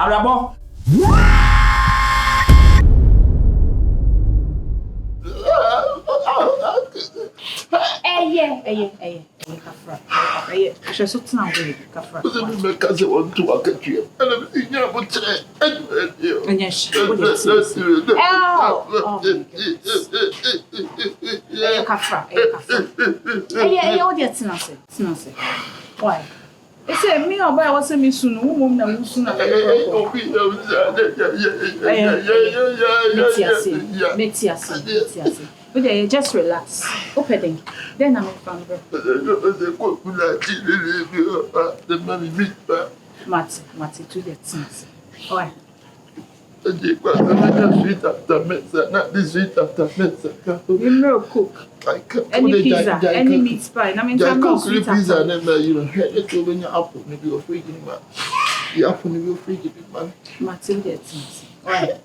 Arabo. Kafra. Je suis sorti dans le Kafra. Vous me cassez en tout à Katia. Il y a un petit. Kafra. Why? It's a me or by what's a miss soon, woman, soon. But just relax. Opening. Then I'm from the money meat. Matty, to the things. Why? Sweet after mesa, not this sweet after mesa. You know, cook. Any pizza, any meat pie. I mean, I'm not sweet pizza, and then you know, let you when your apple, maybe you're freaking man. The apple, maybe you're freaking man. Matty, the things. Why?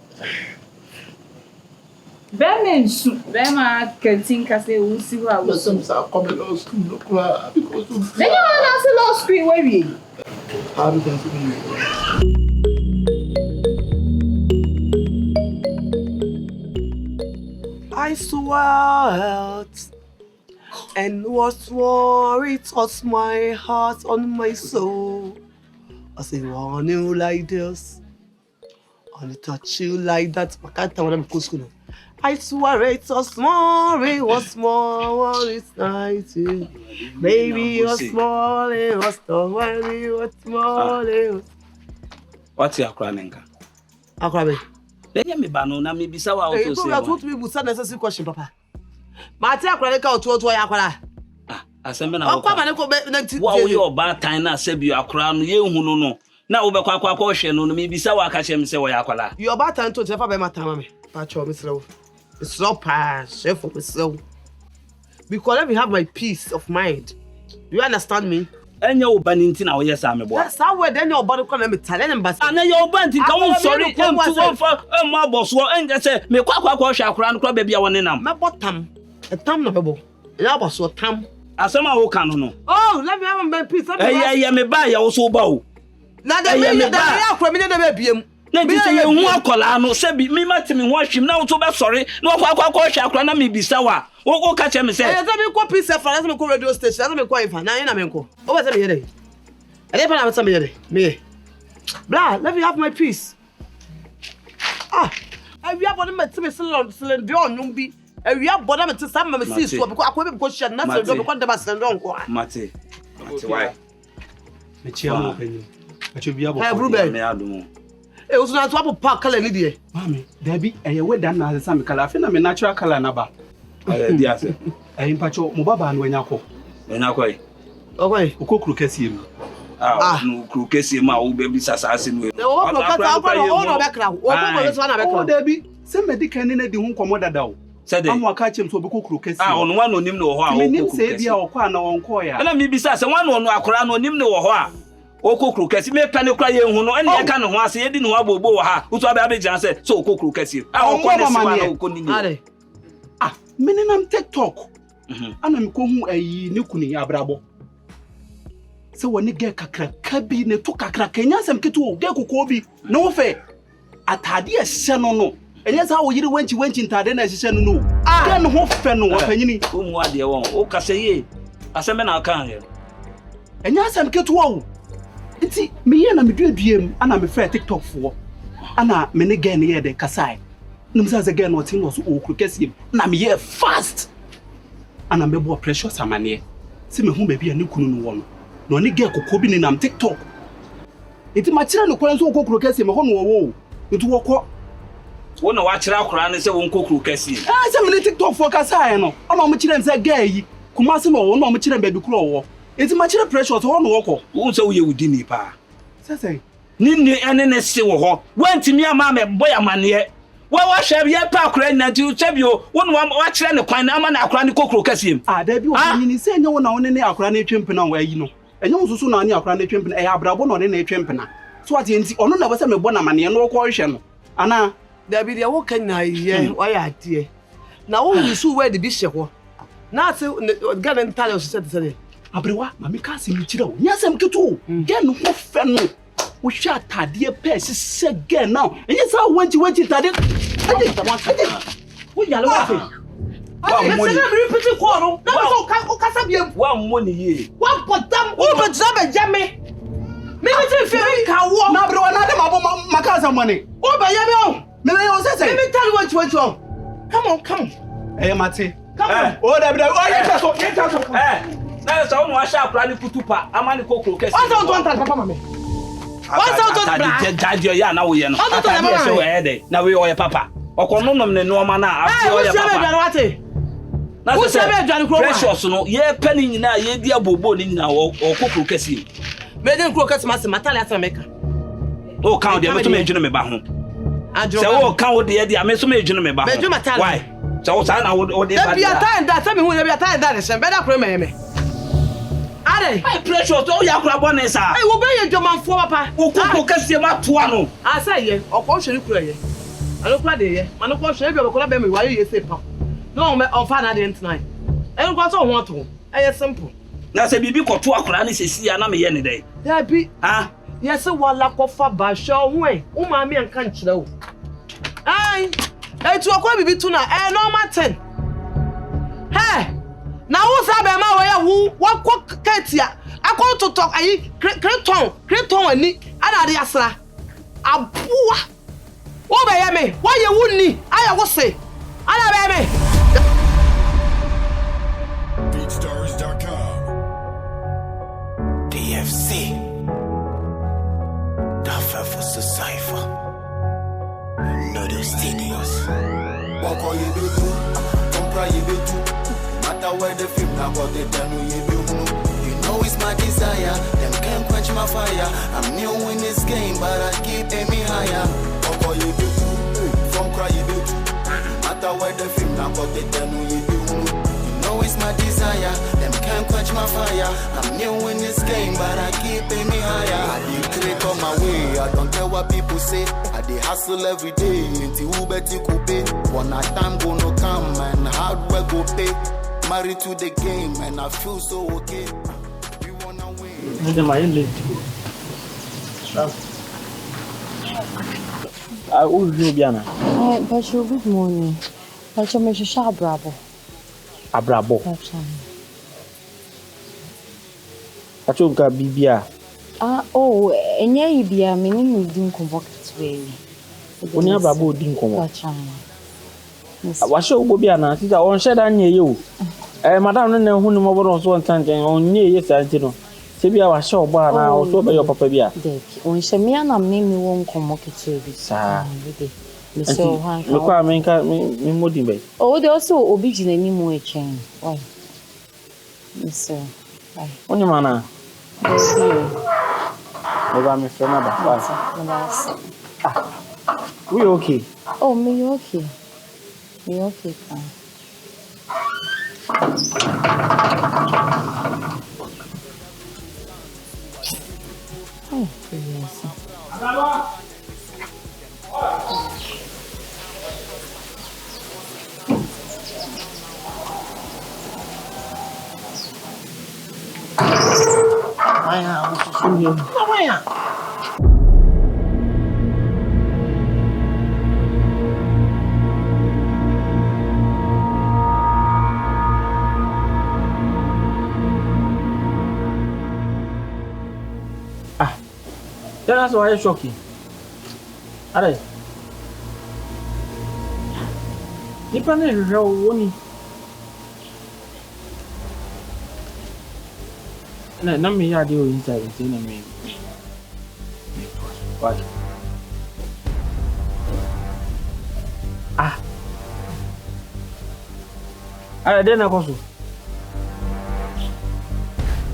Bema canteen say we see what we some are coming law school no cry because of then you want to law school where we how do you I swallowed and was more it was my heart on my soul. I say want you like this, I want to touch you like that. I can't tell what I'm cooking. I swear it's so small, it was small, it's nice. Baby, it was small, it was small, it was small, it was... What's your crying? Akrabe. Let me ban on me be so out to say. I told me with necessary question, Papa. Martin Akrabe out to Yakala. Assembly. What your bad time? I said you are crying, you no. Now, over question on me be so I catch him say Yakala. You are bad time to Jaffa by my time. Pacho, Mr. It's not pass, chef of myself. Because let me have my peace of mind. Do you understand me? And your banning now, yes, I'm a boy. That's how we're then your body calling me talent, but I know your banting. Come sorry, come for my boss. And just say, me quack shall crown club baby one in them. My bottom, a thumb number. And was so thumb. As some who can know. Oh, let me have my peace. I may buy also bow. Now, the baby. Nti say you hu akola no se bi me matimi ho ahwim na wo to be sorry na kwakwa hwa akora na me bisa wa wo ka che me say e say me ko peace for na me ko radio station na me ko ifa na me ko o be say me yede e dey pa na me yede me blah let me have my peace we have body me me cylinder on bi we have body me to sam me see so because akwa be ko share na so do because dem cylinder on ko mate why me chia mo penyi acho bia bo me adumo e was na to papa color ni de mami dabi eye weda na asa me color afi na me natural color na ba di ase mpacho mo baba no anya ko okay okokuru kesi mu no kuru kesi ma wo be bi sasase no e wo ko kasa o no be kra wo ko so na be kra dabi se medical ni na di hu nkomo dada o amu aka chem so be kokuru kesi ono wa no nim no ho a wo kokuru kesi se bia okwa na wonko ya na mi bi sase wa no akora no nim no ho a okokuru kesi me pa ne kra ye hu no ene ye ka ne ho ase ye di ne ho abobo wo ha utu aba abegyan se so okokuru kesi okọ ne se wa na okoni ni meninam TikTok ana me ko hu ayi ne kuni ABRABO se woni ge kakra kabi ne to kakra kanya sam ketu ge kokko bi na wo fe atade ehye no enye sa wo yiri wanchi ntade na ehye no ge ne ho fe no wo panyini o mu ade won o kase ye aseme na aka he enye sam ketu wo nti me ye na me duaduam ana me fe TikTok fo ana me ne ge ne ye de kasai numsa ze ge no tin no so okru kase na me ye fast ana me bo precious amane se me hu ba bia ne kunu no wo no no ni ge kokko bi ni nam TikTok enti ma kire no kwan so okokru kase me ho no wo nti wo ko wo na wa kire akora ne se wo nkokru kase se me ne TikTok fo kasai no ana mo kire se ge yi kuma se me wo no mo kire ba bi kuro wo enti ma kire precious ho no wo ko wo se wo ye wudi ni pa se ni ene ne se wo ho wantimi ama me boy amane wa hwe ye pa akora na ti chebio wo no wa kire ne kwan na ama na akora ne kokru kase da bi wo ni se enye wo na wo ne akora na etwempena wo ayi no enye wo susu na ne akora na etwempena ABRABO no ne etwempena so ati enti ono na bo se me bo na mane no ko hwe no ana da bi de wo kan na ye o ya ade na wo wisu we de bi hye ho na ase gana ntale o se se abrewa mami ka se mi kire wo nyasem ketu ge no ho fe no we shot Tadia Pess again now. And yes, I went to Tadia. What you are one money ye. One put them over Zabba Jammy. Maybe if you can walk now, but another my cousin money. Oh, by your maybe I was saying, let me tell you what you want to. Come on. Hey, Matty. Come on. Oh, that's all I shall plan to put to pa. I'm on the cocoa. What's out to Papa? What's out to judge your yarn now? We are not so heady. Now we are Papa. Or Cononum, no man. What's your precious? No, ye penny now, ye dear bobo in now or cocoa cassie. Maiden crocus must matter maker. Oh, count the other gentleman back. I don't count the idea. I may so many gentlemen back. Why? So I would be a time that tell me who be a time that is better for me. Are precious, oh, your craboness. I will be a German for Papa. Who can see about Tuano? I say, of course, you pray. I look like it, and of course, you will be while you say, no, on Friday tonight. And what's all want to? I simple. Now, say, be called 2 o'clock, see, and I'm any day. There be, yes, a while lack of a basho way. Oh, my man can't know. Aye, 2 o'clock be tonight, and no matter. Hey! Now what's up, my way? What Katia? I call to talk. I Creton, and Nick, and Adiasa. A poor. What by me? Why you wouldn't need? I will say. I BeatStars.com. DFC. GAFA for Cipher. Noodle Studios. What call you do? Don't cry, you do. Where the film now got the done you know it's my desire. Them can't quench my fire. I'm new in this game, but I keep aiming higher. What you do? From cry you do. Matter where the film now got the done you know it's my desire. Them can't quench my fire. I'm new in this game, but I keep aiming higher. I did click on my way. I don't care what people say. I did hustle every day. Until who bet you could pay. One night time gonna come and hard work go pay. Married to the game and I feel so okay. We wanna win. I will do Biana. But you good morning. But you make sure ABRABO. ABRABO. But you got Bibia. Oh, and yeah, you be a meaning you didn't convoke way. When ABRABO didn't convoke. Wash your Bobiana, I won't shed on you. Madame, no one more so on on near yesterday. Sibia was so bad now, so by your papa. When Shamiana name you won't convoke it to be, sir. Look, I mean, motivate. Oh, they also obedient anymore chain. Why, Mr. Only manner. Over me from we okay. Oh, me okay. Me okay, fine. Oh, yes. That's why I'm shocking. Alright. Depending on how one. No, me are doing inside the me. What? I didn't know.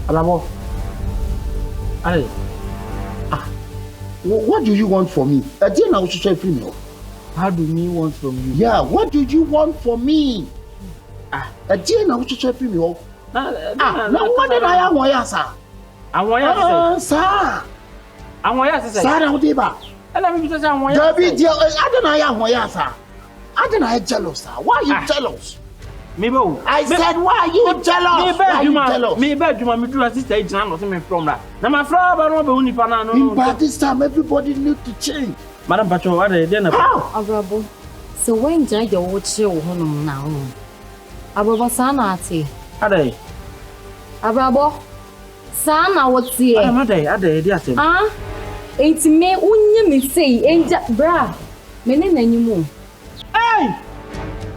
Alamo. Alright. What do you want from me? I didn't know to say from you. How do you want from you? Yeah, what do you want from me? I didn't know to say from you. No, what did I want, sir? I want sir. I want sir. Sir, how did I? And I'm just I want I don't know, sir. I don't know, jealous, sir. Why are you jealous? Mebo. I said, why are you jealous? Why are you jealous? Me bad, me do assist age now, not me from that. Now my flower, but no be unipa no. But this time, everybody need to change. Madam Pacho, what are they? Abrabo. So when Jai the watch you home now. Abrabo Sanati. Ade. Abrabo. Sana what's here? Ade, dear. Ah, it's me, unya me say, ain't bra. Menen anymore. Hey!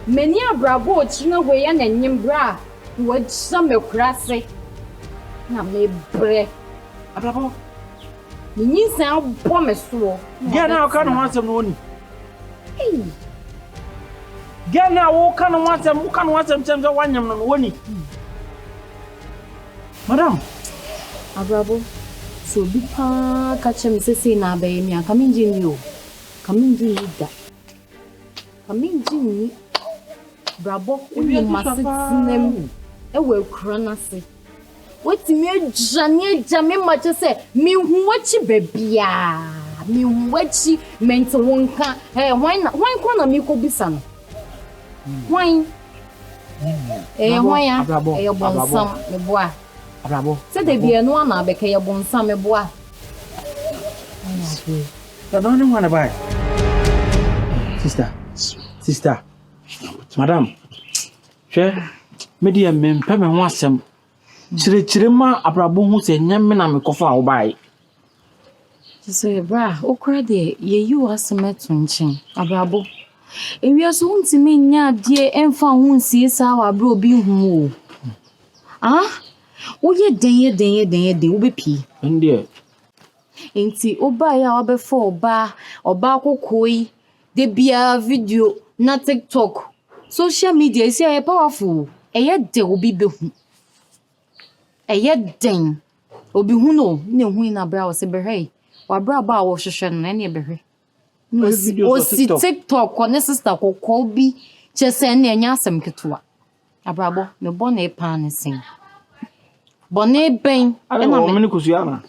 Many abrabo, china way and yen bra. What some crassy. Na me bre. Abrabo. You sound promise so. Get now, can't want some money. Hey. Get now, who can't want some terms of 1 year money. Madam. Abrabo. So be pa catch him say na be me coming in you. Coming in that. Coming in Brabo, we must name a well cronasy. What me Janie Jammy much say, me watchy baby, me watchy meant to one can. Hey, why can't me could be son? Why? Eh, why? Abrabo, bonsam, me bois. Abrabo. Said they be a no one, I became a bonsam, me bois. I don't want to buy. Sister. Madam. Che, media men peme ho asem. Chirechirema abrabo hu se nyame na me kofa wo bai. Say bra, okra de ye you asemeto nchin. Abrabo. Ewi so untimi nya de emfa hu nsie sa wa bra obi hu o. Ah? Wo ye den wo be pi. Ndie. Enti oba ya obefo oba kokoi de bia video na TikTok. Social media is a powerful. De obi be hu. Den. Obi hu no, ne hu na bra o se behwe. Wa bra ba wo hwehwe no na be behwe. O si TikTok ko ne sister ko bi chese na enya asem ketua. Abrabo, me bona e pa ne sin. Bona ben. Na me ne kusua na.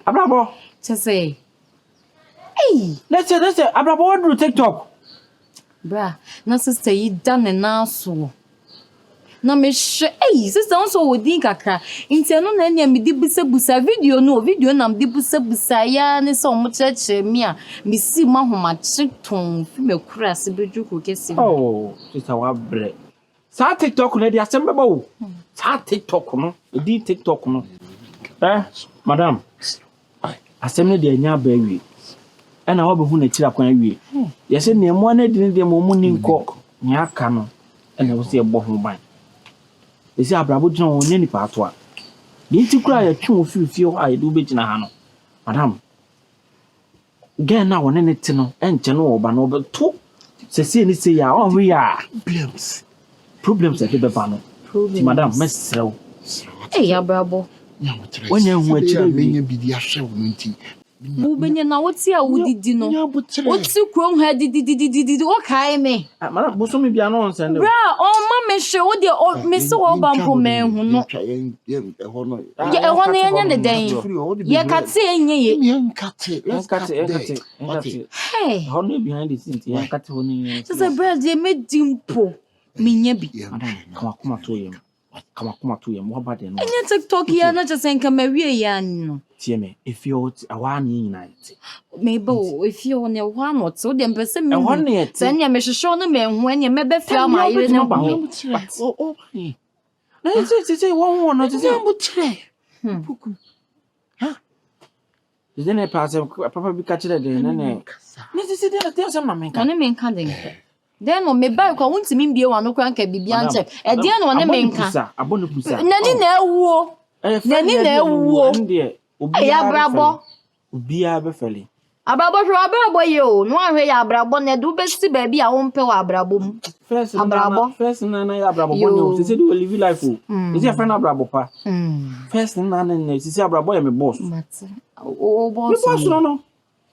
Abrabo, chese. Hey, let's say, Abrabo, what do TikTok? Bra, na sister yi done na so. Na me hey, sister also wodi kakra. Inti no na nya me di busa video na me di busa ya ne so mo cheche me a me si mahoma cheton fi me kura se beju ko kesi. Oh, sister wa bre. Sa TikTok na di asembe ba wo. Sa TikTok no, di TikTok no. Madam. Asem ne di anya ba wi. Ena wo be hu na kira kwan awie. Yese ne mo na di ne de mo mu ni nko nya aka no. Ena wo se ebo ho ban. Yese abrabo gina wo nya nipa ato a. Ni ti kura ya twe wo fifie ho a ye do be gina ha no. Madam. Gen na wo ne ti no enche no wo ba no be to. Se ni se ya o hwe ya. Problems e be ba no. Madam, mesrew. Hey, abrabo. When you were children, be the ashe wunti. Bubenya na woti a wudidi no. Woti krom ha didi o kai me. Madam, boso me bia no nsende. Bra, o ma me hwe wo de me se wo ba mpo me hu no. Ye hono enya ne den. Ye kate enye ye. Me kate. Hey. Hono behind the scenes, ye kate hono. So say bra je me dimpo. Minya bi. Madam, come to yem. What about them? Enya TikTok ya na just enka mawie ya no. Tie me, if you awani nyinaa. Maybe if you on your one or so dem pese me. Ehon ne yet. Send ya me hwehwe no me hu enya me be fia ma yire ne ba ho. Oh. Na say one no say butre. Ha? Is there a pass papa bi catch that den na ne. Ne say dey some na menka. Oni menka den. Den no me ba kwa wuntimi mbie wa no kran ka bibia nche. E dey no ne menka. Abonu pusa. Nani na ewuo. Nani na ewuo. Ya brabo. Obia be feli. Abrabo yo. No ahwe ya abrabo na du be si ba bia wo mpe wa abrabo mu. First na ya abrabo bonyo. Se do live life o. Is your friend abrabo pa? First na se abrabo ya me boss. Mate. O boss. Me boss no.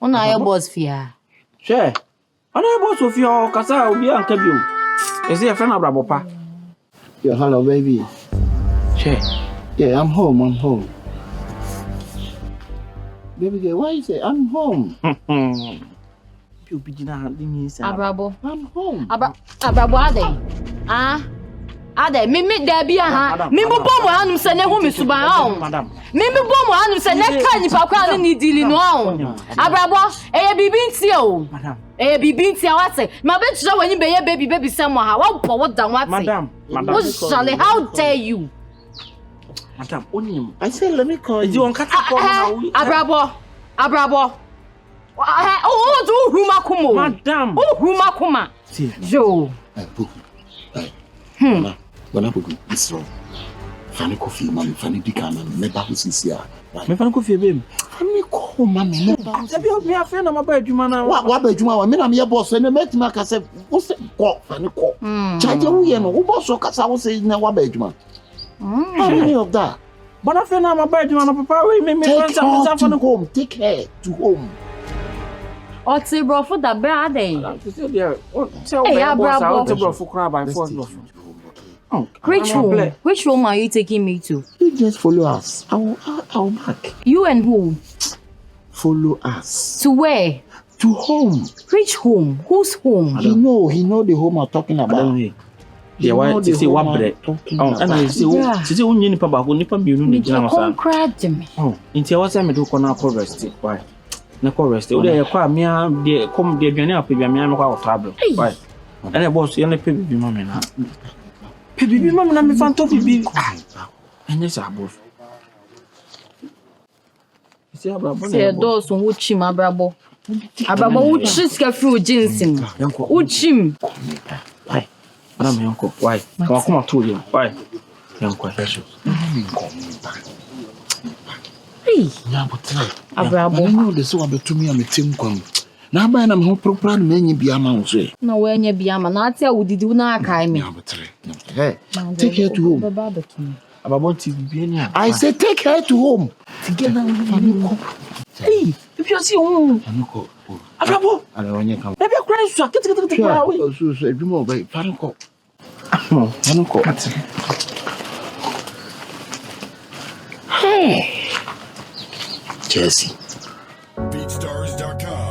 Ona ya boss fia. She. Ana ya boss ofia kasa obi anka bi o. Is your friend abrabo pa? Yeah, hello baby. She. Yeah, I'm home. Baby girl, why you say I'm home? Abrabo. I'm home. Abrabo ade. Ah. Ade, me there be aha. Me bo mo anu se ne hu me suban ha. Madam. Me bo mo anu se ne ka nipa kwa ni dili no ha. Abrabo, eye bibi ntie o. Madam. Eye bibi ntie wate. Ma be tira wani be ye baby sem ha. Wa po wo dan wate. Madam. What shall how dare you? Madam, onim. I said, let me call you. You on cat call now. Abrabo. Oh, do huma kumo. Madam. Oh, huma kuma. Yo. When I go this wrong. Fanny coffee, man, Fanny Dicana, never who's here. Me fan coffee, babe. Fanny call, man, never. Me a friend of my bedroom now. What bedroom? I mean, I'm your boss, and I met my cassette. What's it called? Fanny call. Charge you, who boss so cassa was saying, now what bedroom? How many of that? But I feel my bedroom, Papa. We me take her to home. Take her to home. Oti bro for the bad day. Hey, Abrabo. For crab by force. Which room are you taking me to? You just follow us. I'll back. You and who? Follow us. To where? To home. Which home? Whose home? He know the home I'm talking about. Yeah, why to say what bread? Oh, and I say, only nipa ba ko nipa biunu ni gina masa. Oh, inti wa say me do kona ko rest. Why? Na ko rest. O dey kwa me dey come dey aduane apebia me am kwa table. Why? And the boss, you na pe bibi mama na. Pe bibi mama na me fan to bibi. And yes above. See Abrabo. Say do so wo chim Abrabo. Abrabo wo chiska free jinsin. Wo chim. Why? Madam Yanko, why? Come on, told you. Why? Yanko, hey, Abrabo. I know the so about to me. I'm a team come. Now, by I'm home proper, many be a mouse. No, when you be a man, I tell you, did you not carry me? Hey, take her to home. About TV. I said, take her to home. Together with hey, if you see home, Abrabo, I don't want you come. Maybe a crash, so get away. So, you more by Faranco. Hey, Jesse. BeatStars.com.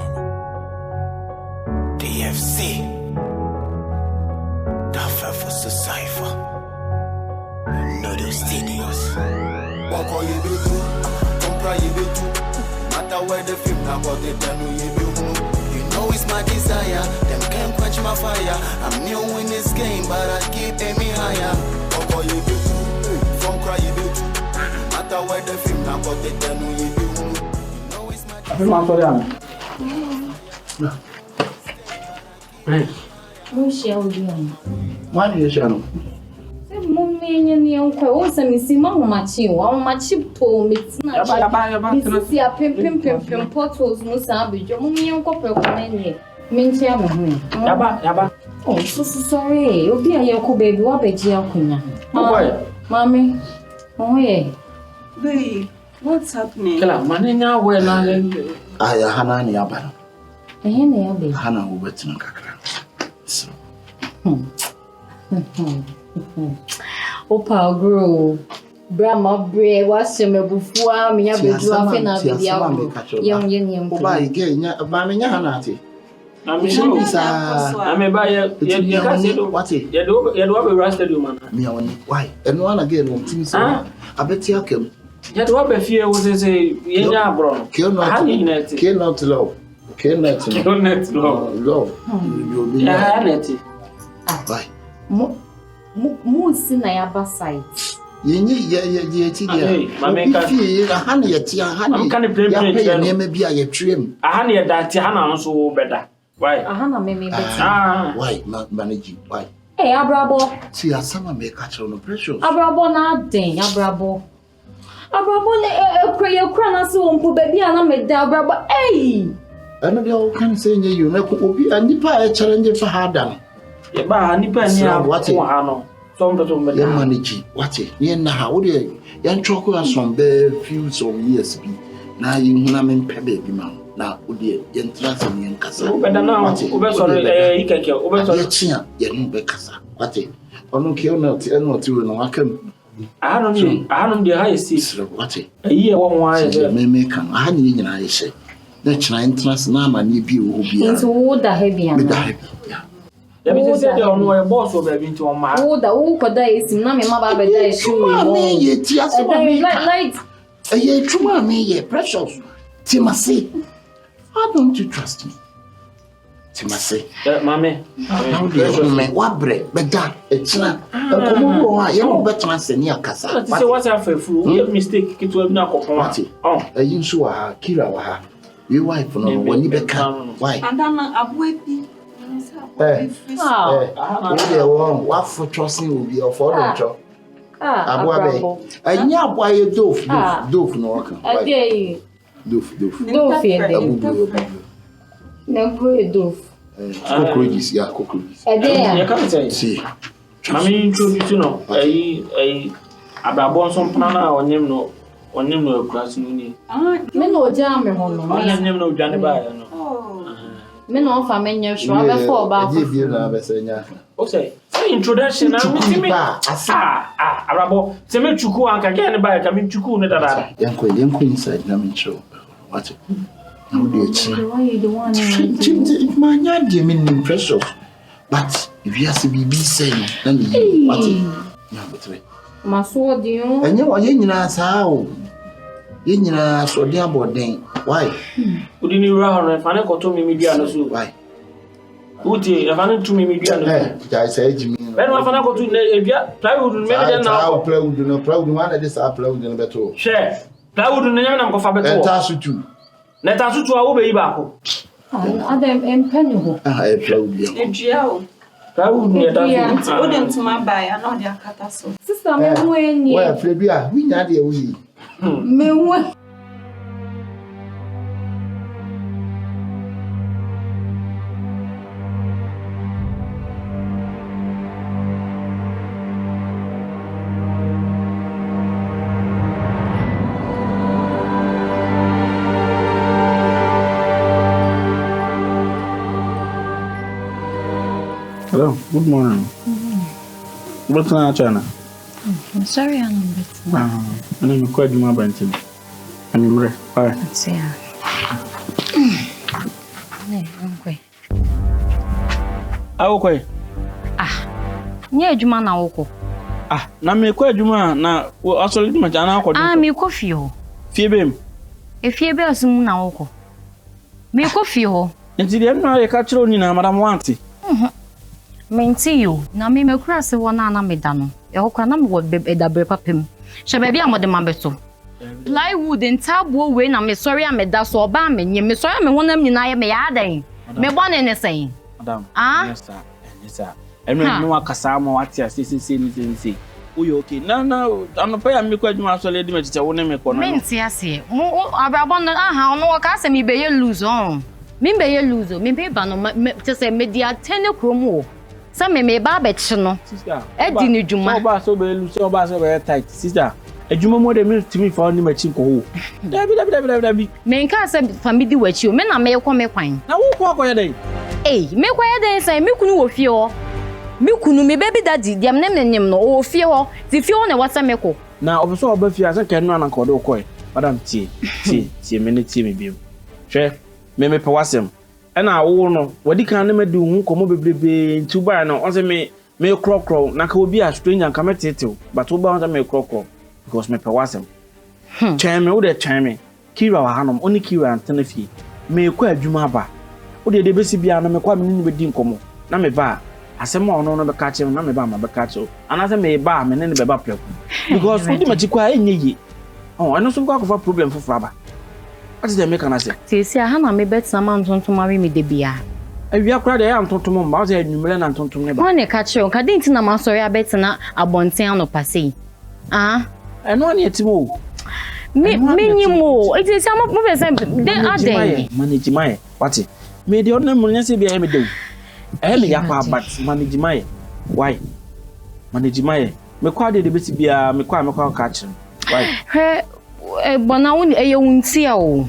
DFC. GAFA for SHIFO. Studios. Boko yebetu, compra yebetu. Matter where the film now got it done, you know it's my desire. Them can't quench my fire. I'm new in this game, but I keep aiming higher. Boko yebetu, from cry yebetu. Matter where the film now got it done, you know it's my desire. Why do you show? Mummy and young clothes and Missy Machi, one much to me. See a pimp potholes, no savage, your mummy and copper commend Minty. Yaba. Oh, so sorry. You'll be a yoke baby, what a jail. Mammy, oh, yeah. Baby, what's happening? Money now, well, I Hannah Yabba. Hannah will bet in Kakra. So. Opa grow. Brahma bre was me before me have been laughing at the young buy again, Mamma Hanati. I'm sure I may buy what it. You do have a rusted woman. Me on why? And one again on things. I bet you can. Yet what a fear was a yeah, bro. Kill not low. Kill not low. You'll be why? Moose in the upper side. You need honey, I'm kind of blame maybe I trim. A honey that Hannah also better. Why? Hannah may be better. Why not managing? Why? Hey, Abrabo. See, a summer may catch on the pressure. Abrabo, nothing, Abrabo. Abrabo, a prayer crana so on baby, and I made the Abrabo. Hey! Another old can say you make a nipper a challenge for her done. Yeah, Nipa near what Hano. Some manage what it. Yen how dear young chocolate some bare few some years be. Now you namin pebble man. Now, would you entrance in Casa? Better now, sorry, you can kill over Chia, Yen Becassa. What it? Or no kill not two and I can. I don't the highest seas. What it? A year one wise may make an honey in I say. The China interest na ma ni bi o bi. Into woda heavy and. Let me say they on no boss over into on my. Woda who could die is na me ma ba be die shoe. Me ye ti aso me. Light. Ye truma me ye precious. Timase. Why don't you trust me? Timase. Mame. Me what bread beda etina. E komo wo a ye no betena se ni akasa. Say what I for you mistake kitu abi na kokon. Oh. Eyin so wa Kira wa ha. We wife no woni beka. Why? Andana abuepi. We wa for trusting will be of all cho. Abuabe. Anya abua ye doof no waka. Ade. Doof. Doof ye de. Na pro doof. Cockroaches, yeah, cockroaches. Ade. You can't say. See. Mami introduce no. Abrabo so plana onim no class ni. Me no jam me ho no. Onim no dwane ba ya no. Me no fa me nya hwa be for ba. Ade bi na be se nya. O say introduction na me Abrabo se me chuku anka ge ne ba ka me chuku ne dada. Yanko inside na me show. What? No dey chi. Why you the one? Manya dey mean pressure. But if you have to be saying, then what? Yeah, but Maso dio. Enye wo ye nyina saa o. Ye nyina so dey aboden. Why? Udi ni ra hono fa ne koto me media no so. Why? Uti e fa ne tu me media no. Ja say jimi. Ben wa fa ne koto na ebia plywood me media na. Ah, plywood one dey say plywood no beto. Share. Plywood no nyam na ko fa beto. Enta sutu. Na ta sutu a wo be yi ba ko. Adam empany ho. E plywood yo. Ejia o. Plywood ne da so. O dem tuma ba ya na o dey akata so. Sister me ho eni. Well, Flebia, we nya dey we. Me ho. Hello, good morning. What's on China? I'm sorry, I'm better. My name is Kwaduma Bantim. I'm ready. Bye. See ya. Okay. Okay. Nye adwuma na woko. Na me Kwaduma na asole di macha na akodo. Me kofi ho. Fie bem. Fie be asum na woko. Me kofi ho. Nti dem na ye ka kire oni na madam wanti. Menti yo. Na me kura se wona na me da no. E ho kura na me wo edabre papem. She baby amode mabeto. Plywood ntabo we na me sorry ameda so oba amenye me sorry me honam nyina ye me ya dan. Me bone ne sen. Madam. Yes sir. Enu no akasa ma wati asese ni. Uyo okay. Na anopa ya me Kwaduma asole di metete wo ne me kono. Menti ase. Mo abrabon no aha no ka se me be ye lose on. Me be ye lose. Me be ba no te se media tene kromo. Sa me ba be chi no. Sister. Edi ni dwuma. Oba so be lose, oba so be tight. Sister. Ejuma mo de me timi fa oni machi ko ho. Dabi. Me nka se family wachi o me na me ko me kwan. Na wo ko akoya dai. Me kwa ye den sai me kunu wo fie ho. Me kunu me baby daddy diam nem no wo fie ho. Ti fie ho na wata me ko. Na obiso oba fie ase ken no na nka do ko. Madam tie me ne tie me biem. Hwe me pe wasem. E na wo no wadi kan na medi hu komo bebrebe ntuba no on se me krokro na ka obi a stranger nka metetew but wo ba on se me krokro because me pe wasem. Chen me wo de chen me Kira wa hanom oni Kira antena fie me kwa adwuma ba wo de besi bia na me kwa me ni bedi nkomo na me ba asem ono no be ka che na me ba ma be ka che ana se me ba me ne be ba preku because wo di machi kwa enye yi eno so kwa ko problem foforo aba. What is the make an say? See, I have my bet some man to marry me, Debia. If you are crowded, I am to mom, Bowser, and Numeran and Tonto never. One catch you, Cadin, I'm sorry, I bet not a bontiano passe. And one yet more. Me more. It is some of movers, then are they? Manage my what? May the other money be a do. Yapa, but manage my. Why? Manage my. Me quite the best be a me quite catching. Why? Bona won untia o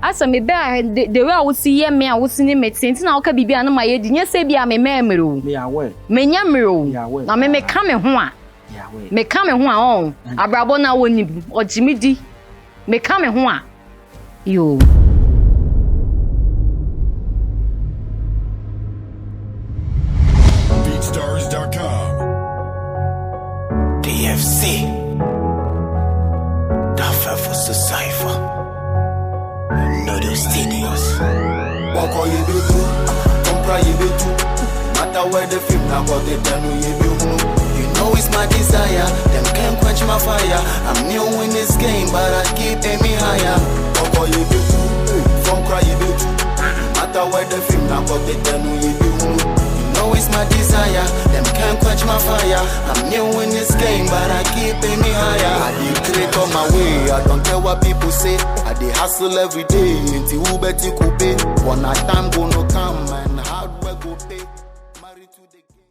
asa me be the way I would see me I would see me medicine na oka bibia na maye di nya se bia me memero me awe me nya mero na me ka me ho a me ka me ho a on abrabo na woni ojimidi me ka me ho a yo Rasty. GAFA for the cipher. No those tedious. Walk on you do, compra you do. Matter where the film now got the demo you do. You know it's my desire, them can't quench my fire. I'm new in this game, but I keep aiming higher. Walk on you do, from cry you do. Matter where the film now got the demo you do. You know it's my desire, them can't quench my fire. I'm new in this game, but I keep aiming higher. I dey create on my way, I don't care what people say. I dey hustle every day, until who bet you could pay. One time gonna come and hard work go pay. Married to the game.